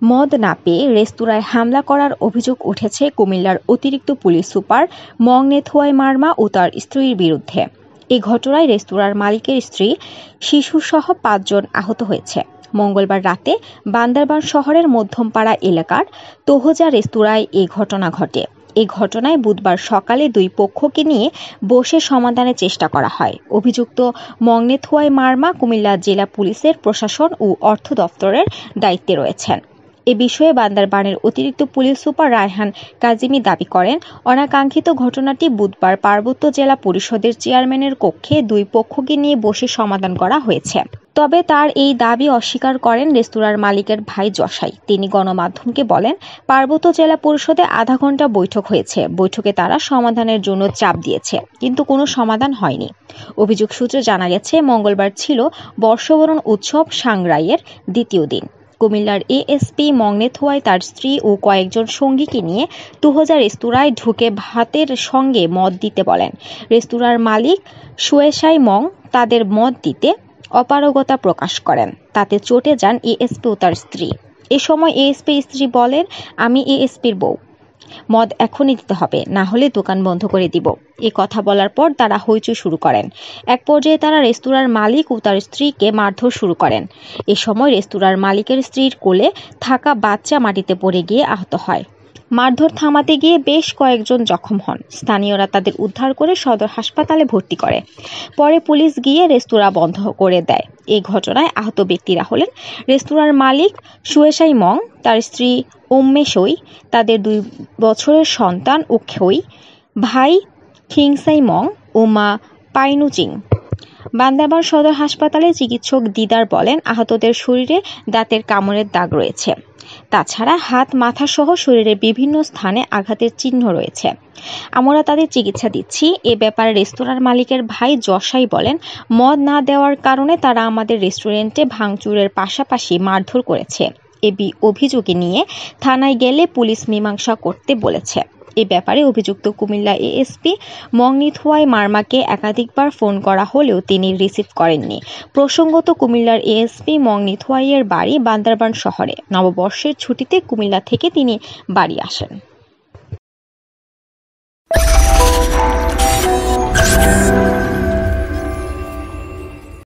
মদ না পেয়ে রেস্তোরাঁয় হামলা করার অভিযোগ উঠেছে কুমিল্লার অতিরিক্ত পুলিশ সুপার মংনেথুয়াই মারমা ও তার স্ত্রীর বিরুদ্ধে। এই ঘটনায় রেস্তোরাঁর মালিকের স্ত্রী, শিশুসহ ৫ জন আহত হয়েছে। মঙ্গলবার রাতে বান্দরবান শহরের মধ্যমপাড়া এলাকার তোহজা রেস্তোরাঁয় এই ঘটনা ঘটে। এই ঘটনায় বুধবার সকালে দুই পক্ষকে নিয়ে বসে সমাধানের চেষ্টা করা হয়। অভিযুক্ত মংনেথুয়াই মারমা কুমিল্লা জেলা পুলিশের প্রশাসন ও অর্থ দপ্তরের দায়িত্বে রয়েছেন। এ বিষয়ে বান্দরবানের অতিরিক্ত পুলিশ সুপার রায়হান কাজিমি দাবি করেন, অনাকাঙ্ক্ষিত ঘটনাটি বুধবার পার্বত্য জেলা পরিষদের চেয়ারম্যানের কক্ষে দুই পক্ষকে নিয়ে বসে সমাধান করা হয়েছে। তবে তার এই দাবি অস্বীকার করেন রেস্তোরাঁর মালিকের ভাই জসাই। তিনি গণমাধ্যমকে বলেন, পার্বত্য জেলা পরিষদে আধা ঘন্টা বৈঠক হয়েছে। বৈঠকে তারা সমাধানের জন্য চাপ দিয়েছে, কিন্তু কোনো সমাধান হয়নি। অভিযোগ সূত্রে জানা গেছে, মঙ্গলবার ছিল বর্ষবরণ উৎসব সাংগ্রাইয়ের দ্বিতীয় দিন। কুমিল্লার এএসপি মংনেথুয়াই তার স্ত্রী ও কয়েকজন সঙ্গীকে নিয়ে তোহজা রেস্তোরাঁয় ঢুকে ভাতের সঙ্গে মদ দিতে বলেন। রেস্তোরাঁর মালিক সুয়েসাই মং তাদের মদ দিতে অপারগতা প্রকাশ করেন। তাতে চটে যান এএসপি ও তার স্ত্রী। এ সময় এএসপির স্ত্রী বলেন, আমি এএসপির বউ, মদ এখনই দিতে হবে, না হলে দোকান বন্ধ করে দিব। এ কথা বলার পর তারা হইচই শুরু করেন। এক পর্যায়ে তারা রেস্তোরাঁর মালিক ও তার স্ত্রীকে মারধর শুরু করেন। এ সময় রেস্তোরাঁর মালিকের স্ত্রীর কোলে থাকা বাচ্চা মাটিতে পড়ে গিয়ে আহত হয়। মারধর থামাতে গিয়ে বেশ কয়েকজন জখম হন। স্থানীয়রা তাদের উদ্ধার করে সদর হাসপাতালে ভর্তি করে। পরে পুলিশ গিয়ে রেস্তোরাঁ বন্ধ করে দেয়। এই ঘটনায় আহত ব্যক্তিরা হলেন রেস্তোরাঁর মালিক সুয়েসাই মং, তার স্ত্রী উম্মে সই, তাদের 2 বছরের সন্তান উক্ষই, ভাই খিংসাই মং ও মা পাইনুচিং। বান্দরবান সদর হাসপাতালে চিকিৎসক দিদার বলেন, আহতদের শরীরে দাঁতের কামড়ের দাগ রয়েছে। তাছাড়া হাত, মাথা সহ শরীরের বিভিন্ন স্থানে আঘাতের চিহ্ন রয়েছে। আমরা তাদের চিকিৎসা দিচ্ছি। এ ব্যাপারে রেস্তোরাঁর মালিকের ভাই জসাই বলেন, মদ না দেওয়ার কারণে তারা আমাদের রেস্টুরেন্টে ভাঙচুরের পাশাপাশি মারধর করেছে। এ অভিযোগে নিয়ে থানায় গেলে পুলিশ মীমাংসা করতে বলেছে। এ ব্যাপারে অভিযুক্ত কুমিল্লা এএসপি মংনেথুয়াই মারমাকে একাধিকবার ফোন করা হলেও তিনি রিসিভ করেননি। প্রসঙ্গত, কুমিল্লার এএসপি মংনেথুয়াইয়ের বাড়ি বান্দরবান শহরে। নববর্ষের ছুটিতে কুমিল্লা থেকে তিনি বাড়ি আসেন।